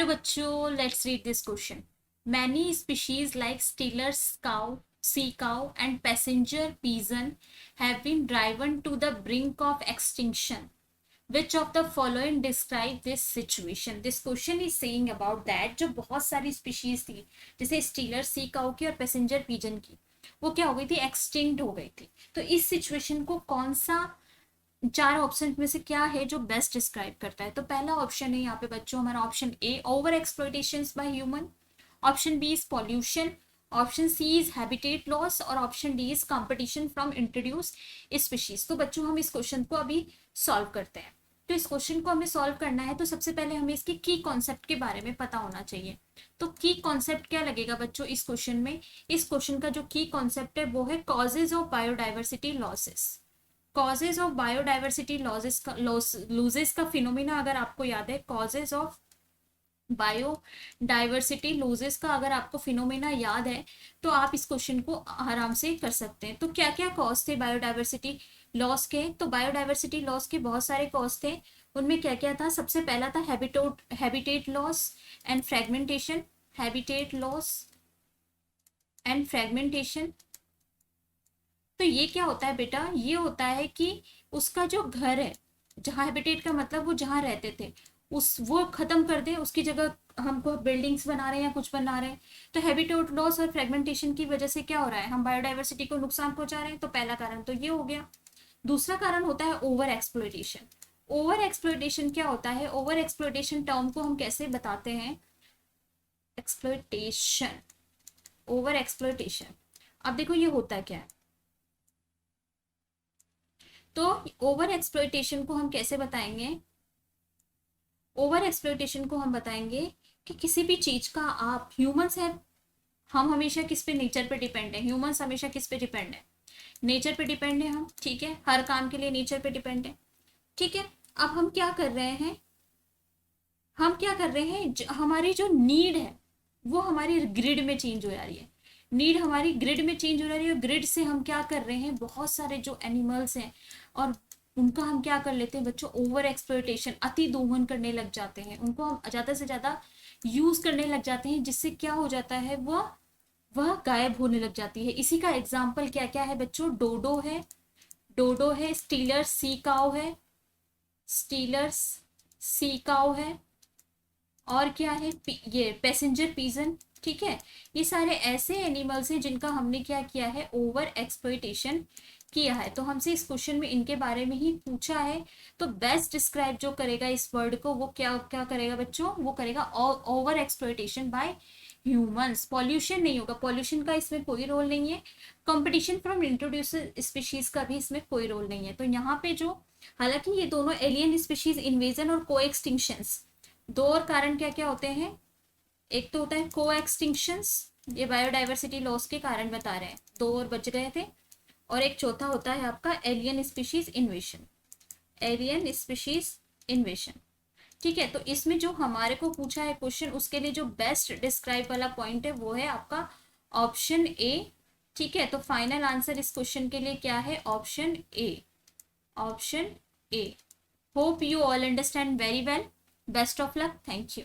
Hello बच्चों, let's read this question. Many species like stealers cow, sea cow and passenger pigeon have been driven to the brink of extinction. Which of the following describe this situation? This question is saying about that जो बहुत सारी species थी, जैसे stealer sea cow की और passenger pigeon की, वो क्या हो गई थी, एक्सटिंक्ट हो गई थी. तो इस सिचुएशन को कौन सा चार ऑप्शन में से क्या है जो बेस्ट डिस्क्राइब करता है? तो पहला ऑप्शन है यहाँ पे बच्चों हमारा option A, over exploitation by human. Option B is pollution. Option C is habitat loss. और option D is competition from introduce species. तो बच्चों हम इस क्वेश्चन को अभी सॉल्व करते हैं. तो इस क्वेश्चन को हमें सॉल्व करना है तो सबसे पहले हमें इसके की कॉन्सेप्ट के बारे में पता होना चाहिए. तो की कॉन्सेप्ट क्या लगेगा बच्चों इस क्वेश्चन में? इस क्वेश्चन का जो की कॉन्सेप्ट है वो है causes of biodiversity losses. Causes of biodiversity losses का फिनोमिना अगर आपको याद है, कॉजेज ऑफ बायोडाइवर्सिटी लॉसेस का अगर आपको फिनोमिना याद है तो आप इस क्वेश्चन को आराम से कर सकते हैं. तो क्या क्या कॉज थे बायोडाइवर्सिटी लॉस के? तो बायोडाइवर्सिटी लॉस के बहुत सारे कॉज थे. उनमें क्या क्या था? सबसे पहला था habitat loss and fragmentation. Habitat loss and fragmentation. तो ये क्या होता है बेटा? ये होता है कि उसका जो घर है, जहाँ हैबिटेट का मतलब वो जहाँ रहते थे, उस वो खत्म कर दे, उसकी जगह हमको बिल्डिंग्स बना रहे हैं या कुछ बना रहे हैं. तो हैबिटेट लॉस और फ्रेगमेंटेशन की वजह से क्या हो रहा है, हम बायोडाइवर्सिटी को नुकसान पहुंचा रहे हैं. तो पहला कारण तो ये हो गया. दूसरा कारण होता है ओवर एक्सप्लॉइटेशन. ओवर एक्सप्लॉइटेशन क्या होता है? ओवर एक्सप्लॉइटेशन टर्म को हम कैसे बताते हैं? Exploitation, over exploitation. अब देखो ये होता क्या है. तो ओवर एक्सप्लॉइटेशन को हम कैसे बताएंगे? ओवर एक्सप्लॉइटेशन को हम बताएंगे कि किसी भी चीज का, आप ह्यूमंस हैं, हम हमेशा किस पे, नेचर पे डिपेंड है. ह्यूमंस हमेशा किस पे डिपेंड है? नेचर पे डिपेंड है हम. ठीक है, हर काम के लिए नेचर पे डिपेंड है. ठीक है, अब हम क्या कर रहे हैं, हमारी जो नीड है वो हमारी ग्रिड में चेंज हो जा रही है. नीड हमारी ग्रिड में चेंज हो रही है. ग्रिड से हम क्या कर रहे हैं, बहुत सारे जो एनिमल्स हैं और उनका हम क्या कर लेते हैं बच्चों, ओवर एक्सप्लॉइटेशन, अति दोहन करने लग जाते हैं. उनको हम ज़्यादा से ज़्यादा यूज़ करने लग जाते हैं, जिससे क्या हो जाता है, वह गायब होने लग जाती है. इसी का एग्जाम्पल क्या क्या है बच्चों? डोडो है, स्टीलर्स सी काउ है, और क्या है, ये पैसेंजर पीजन. ठीक है, ये सारे ऐसे एनिमल्स हैं जिनका हमने क्या किया है, ओवर एक्सप्लॉइटेशन किया है. तो हमसे इस क्वेश्चन में इनके बारे में ही पूछा है. तो बेस्ट डिस्क्राइब जो करेगा इस वर्ड को, वो क्या क्या करेगा बच्चों? वो करेगा over exploitation bye humans. Pollution नहीं होगा, पॉल्यूशन का इसमें कोई रोल नहीं है. कंपटीशन फ्रॉम इंट्रोड्यूस स्पीशीज का भी इसमें कोई रोल नहीं है. तो यहाँ पे जो, हालांकि ये दोनों एलियन स्पीशीज इन्वेजन और को एक्सटिंक्शंस, दो और कारण क्या क्या होते हैं? एक तो होता है को एक्सटिंक्शंस, ये बायोडाइवर्सिटी लॉस के कारण बता रहे हैं, दो और बच गए थे. और एक चौथा होता है आपका एलियन स्पीशीज इन्वेशन. ठीक है, तो इसमें जो हमारे को पूछा है क्वेश्चन, उसके लिए जो बेस्ट डिस्क्राइब वाला पॉइंट है वो है आपका ऑप्शन ए. ठीक है, तो फाइनल आंसर इस क्वेश्चन के लिए क्या है? Option A. Hope you all understand very well. Best of luck. Thank you.